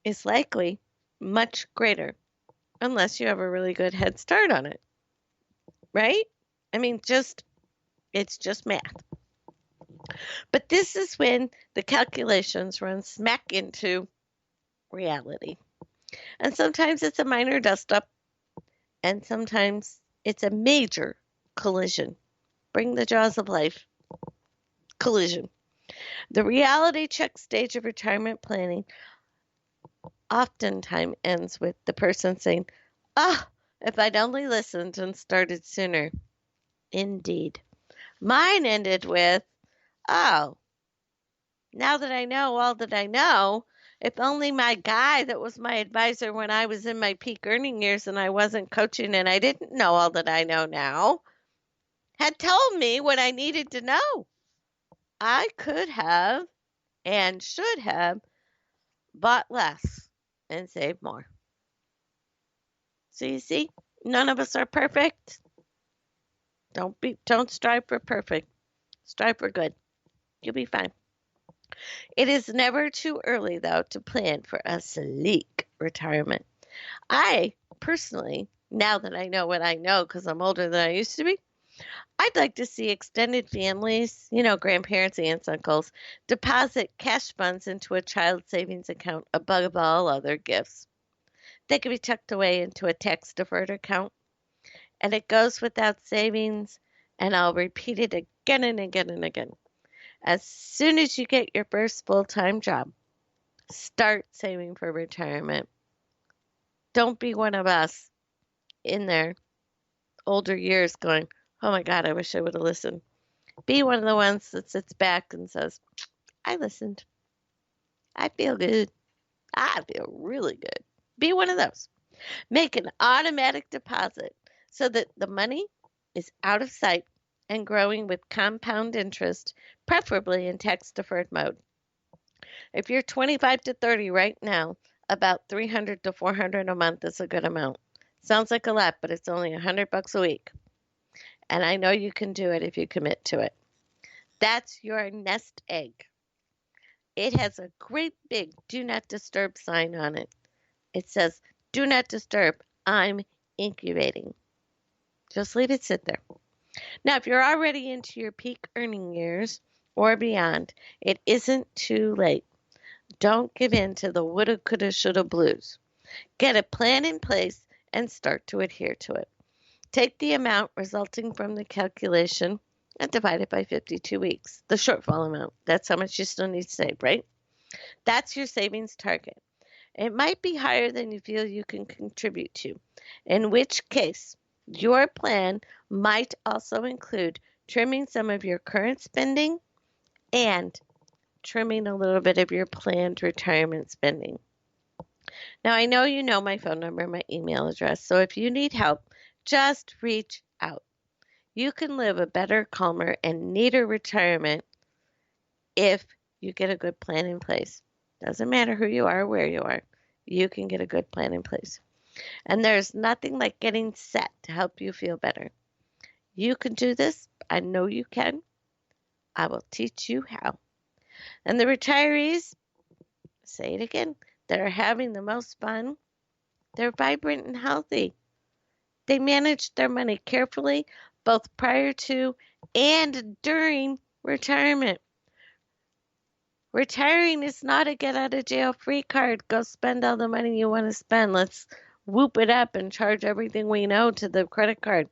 is likely much greater unless you have a really good head start on it, right? I mean, it's just math. But this is when the calculations run smack into reality. And sometimes it's a minor dust up, and sometimes it's a major collision. Bring the jaws of life. Collision. The reality check stage of retirement planning oftentimes ends with the person saying, "Ah, oh, if I'd only listened and started sooner." Indeed. Mine ended with, "Oh, now that I know all that I know, if only my guy that was my advisor when I was in my peak earning years and I wasn't coaching and I didn't know all that I know now had told me what I needed to know. I could have and should have bought less and saved more." So you see, none of us are perfect. Don't strive for perfect. Strive for good. You'll be fine. It is never too early though to plan for a sleek retirement. I personally, now that I know what I know because I'm older than I used to be, I'd like to see extended families, grandparents, aunts, uncles, deposit cash funds into a child savings account above all other gifts. They could be tucked away into a tax deferred account. And it goes without savings, and I'll repeat it again and again and again. As soon as you get your first full time job, start saving for retirement. Don't be one of us in their older years going, "Oh my God, I wish I would have listened." Be one of the ones that sits back and says, "I listened. I feel good. I feel really good." Be one of those. Make an automatic deposit so that the money is out of sight and growing with compound interest, preferably in tax deferred mode. If you're 25 to 30 right now, about 300 to 400 a month is a good amount. Sounds like a lot, but it's only $100 a week. And I know you can do it if you commit to it. That's your nest egg. It has a great big do not disturb sign on it. It says, "Do not disturb. I'm incubating." Just leave it sit there. Now, if you're already into your peak earning years or beyond, it isn't too late. Don't give in to the woulda, coulda, shoulda blues. Get a plan in place and start to adhere to it. Take the amount resulting from the calculation and divide it by 52 weeks, the shortfall amount. That's how much you still need to save, right? That's your savings target. It might be higher than you feel you can contribute to, in which case your plan might also include trimming some of your current spending and trimming a little bit of your planned retirement spending. Now, I know you know my phone number, my email address, so if you need help, just reach out. You can live a better, calmer, and neater retirement if you get a good plan in place. Doesn't matter who you are or where you are, you can get a good plan in place. And there's nothing like getting set to help you feel better. You can do this. I know you can. I will teach you how. And the retirees, say it again, that are having the most fun, they're vibrant and healthy. They manage their money carefully, both prior to and during retirement. Retiring is not a get out of jail free card. Go spend all the money you want to spend. Let's whoop it up and charge everything we know to the credit card.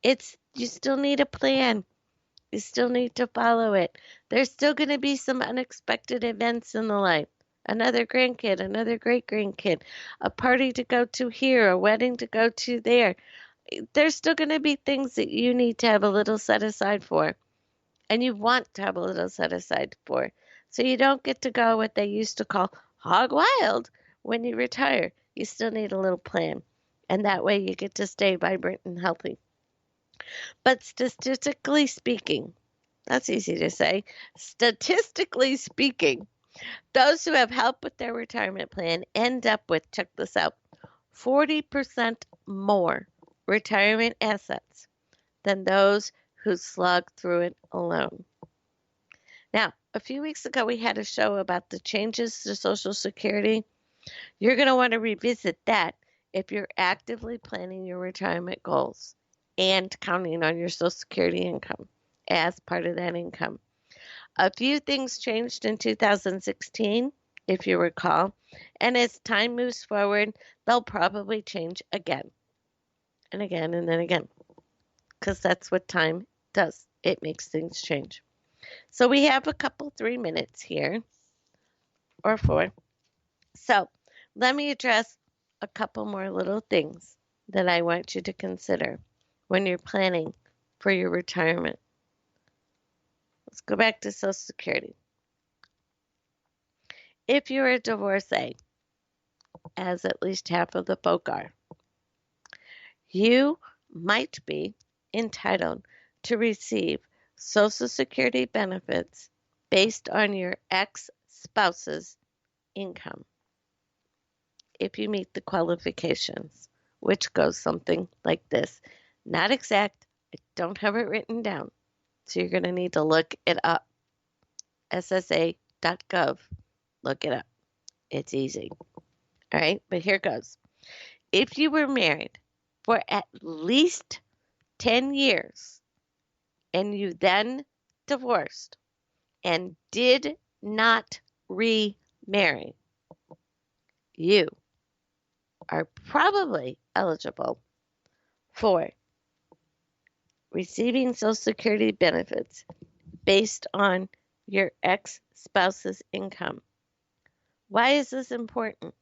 You still need a plan. You still need to follow it. There's still going to be some unexpected events in the life. Another grandkid, another great grandkid, a party to go to here, a wedding to go to there. There's still going to be things that you need to have a little set aside for, and you want to have a little set aside for. So you don't get to go what they used to call hog wild when you retire. You still need a little plan, and that way you get to stay vibrant and healthy. But statistically speaking, that's easy to say. Statistically speaking, those who have help with their retirement plan end up with, check this out, 40% more retirement assets than those who slog through it alone. Now, a few weeks ago, we had a show about the changes to Social Security. You're going to want to revisit that if you're actively planning your retirement goals and counting on your Social Security income as part of that income. A few things changed in 2016, if you recall, and as time moves forward, they'll probably change again and again and then again, because that's what time does. It makes things change. So we have a couple 3 minutes here, or 4. So let me address a couple more little things that I want you to consider when you're planning for your retirement. Let's go back to Social Security. If you're a divorcee, as at least half of the folk are, you might be entitled to receive Social Security benefits based on your ex-spouse's income if you meet the qualifications, which goes something like this. Not exact, I don't have it written down, so you're going to need to look it up. SSA.gov, look it up. It's easy. All right, but here goes. If you were married for at least 10 years and you then divorced and did not remarry, you are probably eligible for receiving Social Security benefits based on your ex-spouse's income. Why is this important?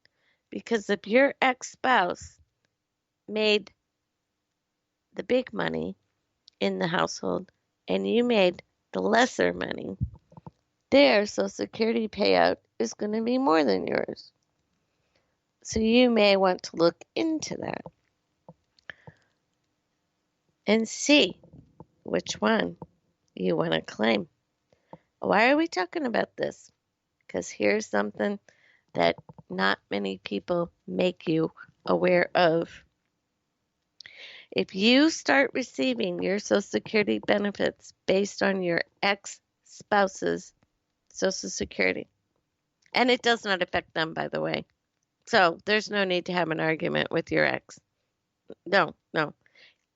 Because if your ex-spouse made the big money in the household and you made the lesser money, their Social Security payout is going to be more than yours. So you may want to look into that and see which one you want to claim. Why are we talking about this? Because here's something that not many people make you aware of. If you start receiving your Social Security benefits based on your ex-spouse's Social Security, and it does not affect them, by the way, so there's no need to have an argument with your ex. No,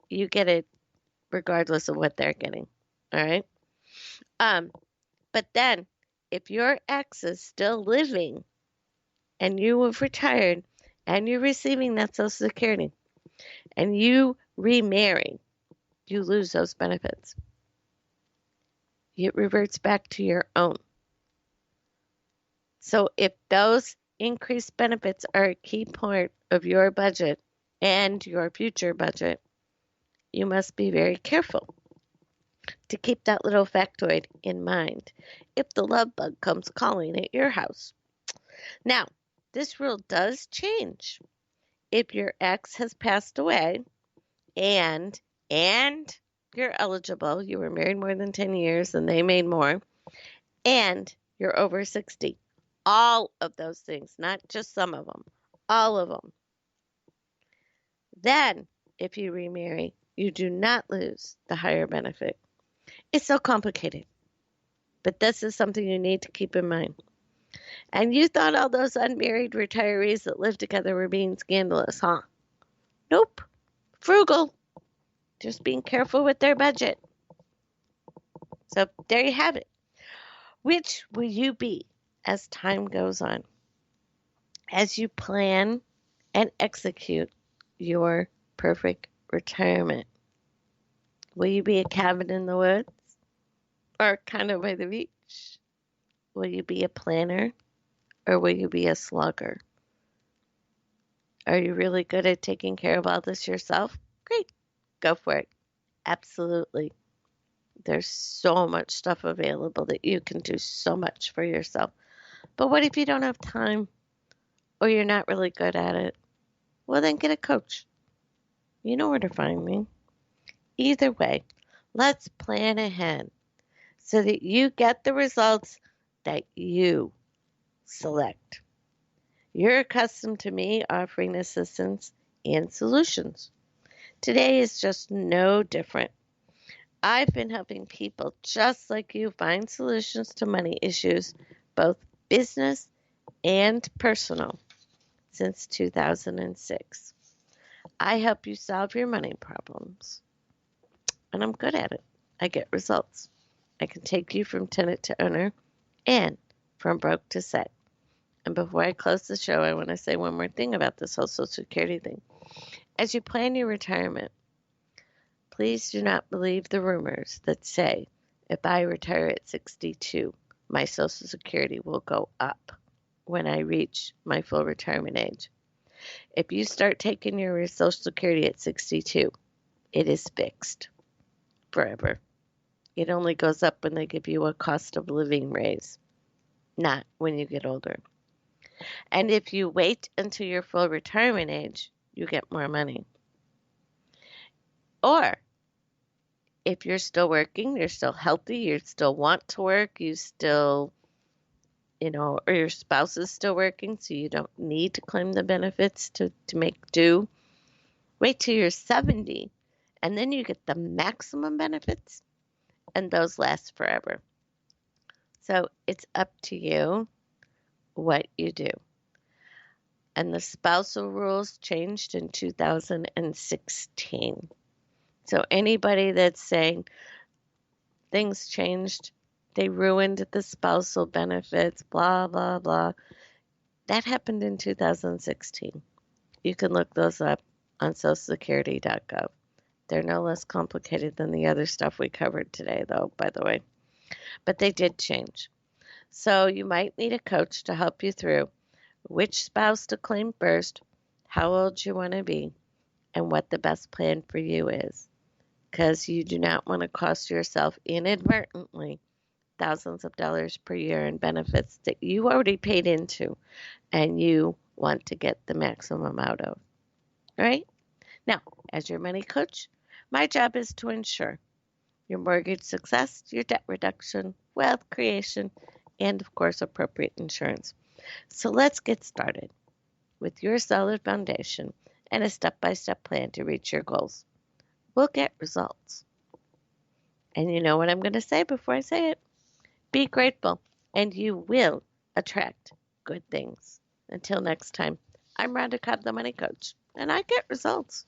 you get it regardless of what they're getting, all right? But then, if your ex is still living and you have retired and you're receiving that Social Security and you remarry, you lose those benefits. It reverts back to your own. So if those increased benefits are a key part of your budget and your future budget, you must be very careful to keep that little factoid in mind if the love bug comes calling at your house. Now, this rule does change if your ex has passed away and you're eligible, you were married more than 10 years and they made more, and you're over 60. All of those things, not just some of them, all of them. Then, if you remarry, you do not lose the higher benefit. It's so complicated, but this is something you need to keep in mind. And you thought all those unmarried retirees that live together were being scandalous, huh? Nope. Frugal. Just being careful with their budget. So there you have it. Which will you be as time goes on? As you plan and execute your perfect retirement. Will you be a cabin in the woods or condo by the beach? Will you be a planner or will you be a slugger? Are you really good at taking care of all this yourself? Great. Go for it. Absolutely. There's so much stuff available that you can do so much for yourself. But what if you don't have time or you're not really good at it? Well, then get a coach. You know where to find me. Either way, let's plan ahead so that you get the results that you select. You're accustomed to me offering assistance and solutions. Today is just no different. I've been helping people just like you find solutions to money issues, both business and personal. since 2006. I help you solve your money problems, and I'm good at it. I get results. I can take you from tenant to owner and from broke to set. And before I close the show, I want to say one more thing about this whole Social Security thing. As you plan your retirement, please do not believe the rumors that say if I retire at 62, my Social Security will go up when I reach my full retirement age. If you start taking your Social Security at 62, it is fixed forever. It only goes up when they give you a cost of living raise, not when you get older. And if you wait until your full retirement age, you get more money. Or if you're still working, you're still healthy, you still want to work, you still, or your spouse is still working, so you don't need to claim the benefits to make do. Wait till you're 70, and then you get the maximum benefits, and those last forever. So it's up to you what you do. And the spousal rules changed in 2016. So anybody that's saying things changed, they ruined the spousal benefits, blah, blah, blah, that happened in 2016. You can look those up on socialsecurity.gov. They're no less complicated than the other stuff we covered today, though, by the way. But they did change. So you might need a coach to help you through which spouse to claim first, how old you want to be, and what the best plan for you is. Because you do not want to cost yourself inadvertently thousands of dollars per year in benefits that you already paid into and you want to get the maximum out of. All right? Now, as your money coach, my job is to ensure your mortgage success, your debt reduction, wealth creation, and of course, appropriate insurance. So let's get started with your solid foundation and a step-by-step plan to reach your goals. We'll get results. And you know what I'm going to say before I say it? Be grateful, and you will attract good things. Until next time, I'm Rhonda Cobb, the Money Coach, and I get results.